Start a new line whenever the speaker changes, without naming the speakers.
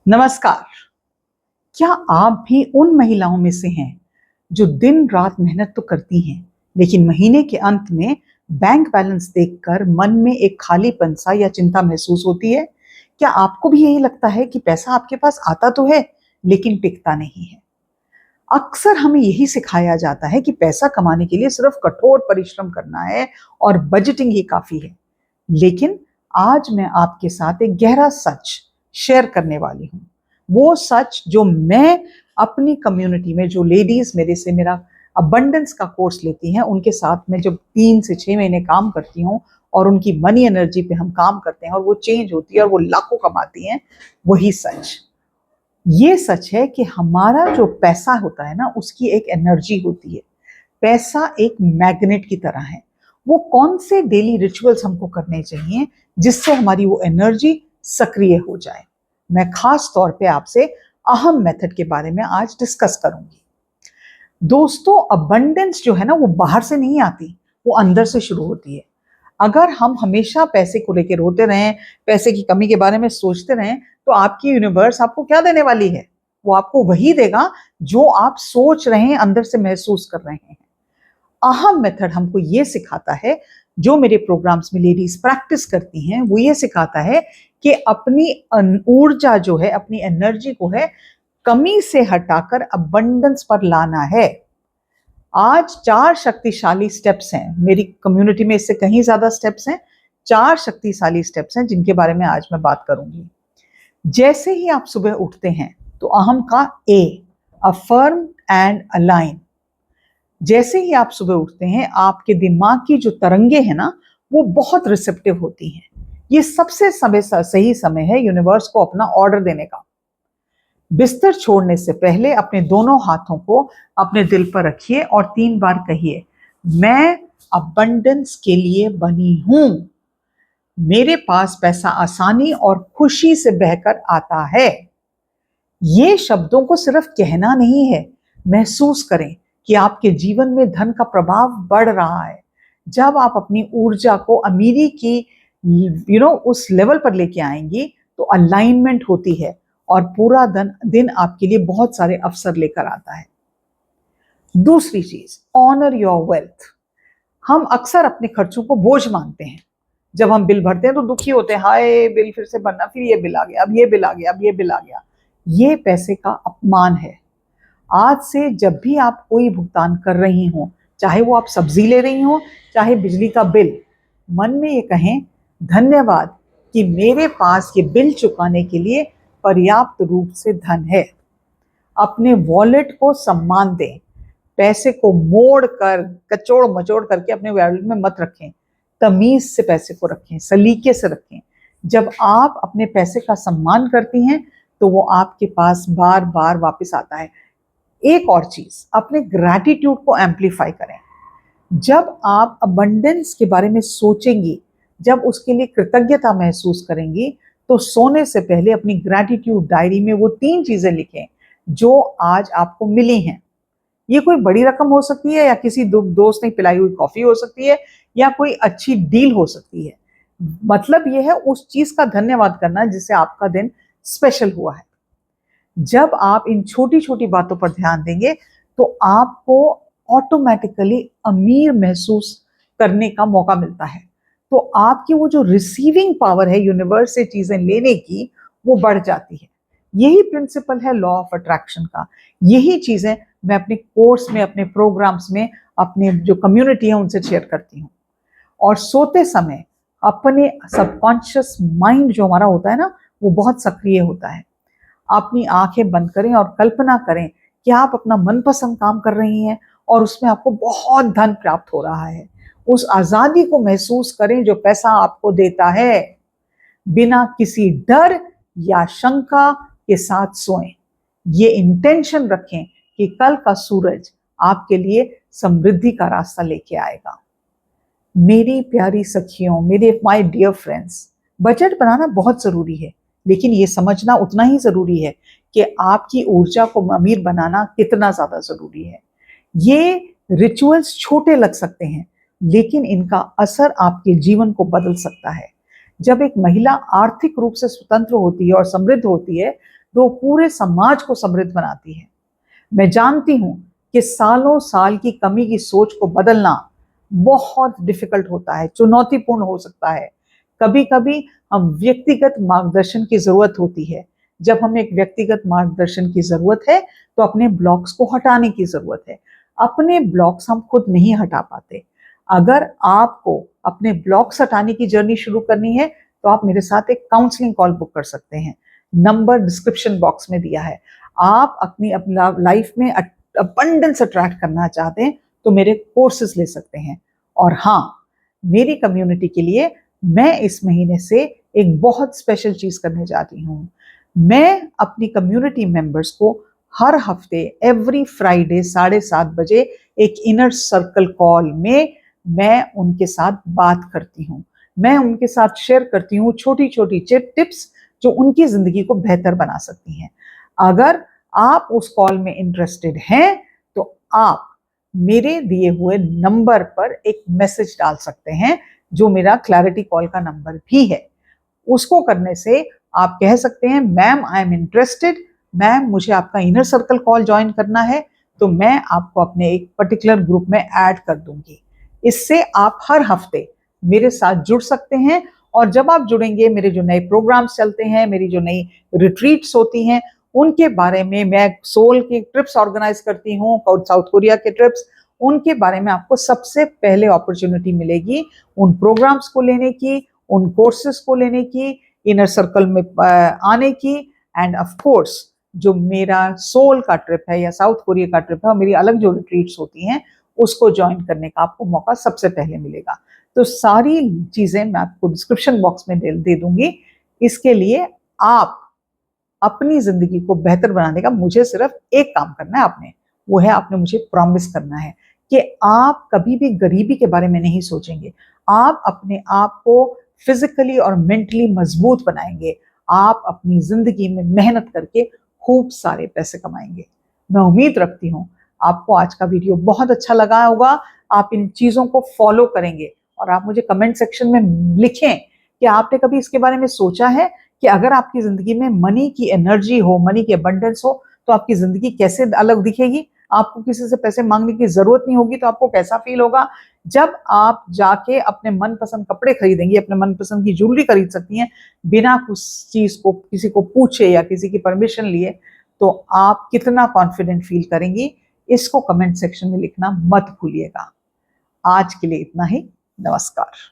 नमस्कार। क्या आप भी उन महिलाओं में से हैं जो दिन रात मेहनत तो करती हैं, लेकिन महीने के अंत में बैंक बैलेंस देखकर मन में एक खालीपन सा या चिंता महसूस होती है? क्या आपको भी यही लगता है कि पैसा आपके पास आता तो है, लेकिन टिकता नहीं है? अक्सर हमें यही सिखाया जाता है कि पैसा कमाने के लिए सिर्फ कठोर परिश्रम करना है और बजटिंग ही काफी है। लेकिन आज मैं आपके साथ एक गहरा सच शेयर करने वाली हूँ। वो सच जो मैं अपनी कम्युनिटी में जो लेडीज मेरे से मेरा अबंडेंस का कोर्स लेती हैं, उनके साथ में जब 3 से 6 महीने काम करती हूँ और उनकी मनी एनर्जी पे हम काम करते हैं और वो चेंज होती है और वो लाखों कमाती हैं, वही सच। ये सच है कि हमारा जो पैसा होता है ना, उसकी एक एनर्जी होती है। पैसा एक मैग्नेट की तरह है। वो कौन से डेली रिचुअल्स हमको करने चाहिए जिससे हमारी वो एनर्जी सक्रिय हो जाए। मैं खास तौर पे आपसे अहम मेथड के बारे में आज डिस्कस करूंगी। दोस्तों, अबंडेंस जो है ना, वो बाहर से नहीं आती, वो अंदर से शुरू होती है। अगर हम हमेशा पैसे को लेकर रोते रहें, पैसे की कमी के बारे में सोचते रहें, तो आपकी यूनिवर्स आपको क्या देने वाली है? वो आपको वही देगा जो आप सोच रहे हैं, अंदर से महसूस कर रहे हैं। अहम मेथड हमको ये सिखाता है, जो मेरे प्रोग्राम्स में लेडीज प्रैक्टिस करती हैं, वो ये सिखाता है कि अपनी ऊर्जा जो है, अपनी एनर्जी को है, कमी से हटाकर अबंडेंस पर लाना है। आज 4 शक्तिशाली स्टेप्स हैं मेरी कम्युनिटी में, इससे कहीं ज्यादा स्टेप्स हैं। 4 शक्तिशाली स्टेप्स हैं जिनके बारे में आज मैं बात करूंगी। जैसे ही आप सुबह उठते हैं, तो अहम का ए, अफर्म एंड अलाइन। जैसे ही आप सुबह उठते हैं, आपके दिमाग की जो तरंगे हैं ना, वो बहुत रिसेप्टिव होती हैं। ये सबसे सही समय है यूनिवर्स को अपना ऑर्डर देने का। बिस्तर छोड़ने से पहले अपने दोनों हाथों को अपने दिल पर रखिए और 3 बार कहिए, मैं अबंडेंस के लिए बनी हूं। मेरे पास पैसा आसानी और खुशी से बहकर आता है। ये शब्दों को सिर्फ कहना नहीं है, महसूस करें कि आपके जीवन में धन का प्रभाव बढ़ रहा है। जब आप अपनी ऊर्जा को अमीरी की उस लेवल पर लेके आएंगी, तो अलाइनमेंट होती है और पूरा दिन आपके लिए बहुत सारे अवसर लेकर आता है। दूसरी चीज, ऑनर योर वेल्थ। हम अक्सर अपने खर्चों को बोझ मानते हैं। जब हम बिल भरते हैं तो दुखी होते हैं, हाय बिल फिर से भरना, फिर ये बिल आ गया, अब ये बिल आ गया, अब ये बिल आ गया। ये पैसे का अपमान है। आज से जब भी आप कोई भुगतान कर रही हो, चाहे वो आप सब्जी ले रही हो, चाहे बिजली का बिल, मन में ये कहें, धन्यवाद कि मेरे पास ये बिल चुकाने के लिए पर्याप्त रूप से धन है। अपने वॉलेट को सम्मान दें। पैसे को मोड़ कर, कचोड़ मचोड़ करके अपने वॉलेट में मत रखें। तमीज से पैसे को रखें, सलीके से रखें। जब आप अपने पैसे का सम्मान करती हैं, तो वो आपके पास बार बार वापस आता है। एक और चीज, अपने ग्रैटिट्यूड को एम्पलीफाई करें। जब आप अबंडेंस के बारे में सोचेंगी, जब उसके लिए कृतज्ञता महसूस करेंगी, तो सोने से पहले अपनी ग्रैटिट्यूड डायरी में वो 3 चीजें लिखें जो आज आपको मिली हैं। ये कोई बड़ी रकम हो सकती है, या किसी दोस्त ने पिलाई हुई कॉफी हो सकती है, या कोई अच्छी डील हो सकती है। मतलब ये है उस चीज का धन्यवाद करना जिससे आपका दिन स्पेशल हुआ है। जब आप इन छोटी छोटी बातों पर ध्यान देंगे, तो आपको ऑटोमेटिकली अमीर महसूस करने का मौका मिलता है। तो आपकी वो जो रिसीविंग पावर है यूनिवर्स से चीजें लेने की, वो बढ़ जाती है। यही प्रिंसिपल है लॉ ऑफ अट्रैक्शन का। यही चीजें मैं अपने कोर्स में, अपने प्रोग्राम्स में, अपने जो कम्युनिटी है उनसे शेयर करती हूँ। और सोते समय अपने सबकॉन्शियस माइंड जो हमारा होता है ना, वो बहुत सक्रिय होता है। अपनी आंखें बंद करें और कल्पना करें कि आप अपना मनपसंद काम कर रही हैं और उसमें आपको बहुत धन प्राप्त हो रहा है। उस आजादी को महसूस करें जो पैसा आपको देता है। बिना किसी डर या शंका के साथ सोएं। ये इंटेंशन रखें कि कल का सूरज आपके लिए समृद्धि का रास्ता लेके आएगा। मेरी प्यारी सखियों, मेरे माय डियर फ्रेंड्स, बजट बनाना बहुत जरूरी है, लेकिन ये समझना उतना ही जरूरी है कि आपकी ऊर्जा को अमीर बनाना कितना ज्यादा जरूरी है। ये रिचुअल्स छोटे लग सकते हैं, लेकिन इनका असर आपके जीवन को बदल सकता है। जब एक महिला आर्थिक रूप से स्वतंत्र होती है और समृद्ध होती है, जो पूरे समाज को समृद्ध बनाती है। मैं जानती हूं कि सालों साल की कमी की सोच को बदलना बहुत डिफिकल्ट होता है, चुनौतीपूर्ण हो सकता है। कभी कभी हम व्यक्तिगत मार्गदर्शन की जरूरत होती है। जब हमें एक व्यक्तिगत मार्गदर्शन की जरूरत है तो अपने ब्लॉक्स को हटाने की जरूरत है। अपने ब्लॉक्स हम खुद नहीं हटा पाते। अगर आपको अपने ब्लॉक्स हटाने की जर्नी शुरू करनी है तो आप मेरे साथ एक काउंसलिंग कॉल बुक कर सकते हैं। नंबर डिस्क्रिप्शन बॉक्स में दिया है। आप अपनी लाइफ में अबंडेंस अट्रैक्ट करना चाहते हैं तो मेरे कोर्सेज ले सकते हैं। और हाँ, मेरी कम्युनिटी के लिए मैं इस महीने से एक बहुत स्पेशल चीज करने जा रही हूँ। मैं अपनी कम्युनिटी मेंबर्स को हर हफ्ते एवरी फ्राइडे 7:30 बजे एक इनर सर्कल कॉल में मैं उनके साथ बात करती हूँ। मैं उनके साथ शेयर करती हूँ छोटी छोटी टिप्स जो उनकी जिंदगी को बेहतर बना सकती हैं। अगर आप उस कॉल में इंटरेस्टेड हैं तो आप मेरे दिए हुए नंबर पर एक मैसेज डाल सकते हैं, जो मेरा क्लैरिटी कॉल का नंबर भी है। उसको करने से आप कह सकते हैं, ma'am I am interested, ma'am मुझे आपका इनर सर्कल कॉल ज्वाइन करना है, तो मैं आपको अपने एक पर्टिकुलर ग्रुप में ऐड कर दूंगी। इससे आप हर हफ्ते मेरे साथ जुड़ सकते हैं। और जब आप जुड़ेंगे, मेरे जो नए प्रोग्राम्स चलते हैं, मेरी जो नई रिट्रीट्स होती हैं, उनके बारे में, मैं सोल की ट्रिप्स ऑर्गेनाइज करती हूँ, साउथ कोरिया के ट्रिप्स, उनके बारे में आपको सबसे पहले अपॉर्चुनिटी मिलेगी उन प्रोग्राम्स को लेने की, उन कोर्सेज को लेने की, इनर सर्कल में आने की। एंड ऑफ कोर्स जो मेरा सोल का ट्रिप है या साउथ कोरिया का ट्रिप है और मेरी अलग जो रिट्रीट्स होती हैं, उसको ज्वाइन करने का आपको मौका सबसे पहले मिलेगा। तो सारी चीजें मैं आपको डिस्क्रिप्शन बॉक्स में दे दूंगी। इसके लिए आप अपनी जिंदगी को बेहतर बनाने का मुझे सिर्फ एक काम करना है आपने, वो है आपने मुझे प्रॉमिस करना है कि आप कभी भी गरीबी के बारे में नहीं सोचेंगे। आप अपने आप को फिजिकली और मेंटली मजबूत बनाएंगे। आप अपनी जिंदगी में मेहनत करके खूब सारे पैसे कमाएंगे। मैं उम्मीद रखती हूँ आपको आज का वीडियो बहुत अच्छा लगा होगा। आप इन चीजों को फॉलो करेंगे और आप मुझे कमेंट सेक्शन में लिखें कि आपने कभी इसके बारे में सोचा है कि अगर आपकी जिंदगी में मनी की एनर्जी हो, मनी की अबंडेंस हो, तो आपकी जिंदगी कैसे अलग दिखेगी। आपको किसी से पैसे मांगने की जरूरत नहीं होगी तो आपको कैसा फील होगा। जब आप जाके अपने मनपसंद कपड़े खरीदेंगे, अपने मनपसंद की ज्वेलरी खरीद सकती हैं बिना उस चीज को किसी को पूछे या किसी की परमिशन लिए, तो आप कितना कॉन्फिडेंट फील करेंगी, इसको कमेंट सेक्शन में लिखना मत भूलिएगा। आज के लिए इतना ही। नमस्कार।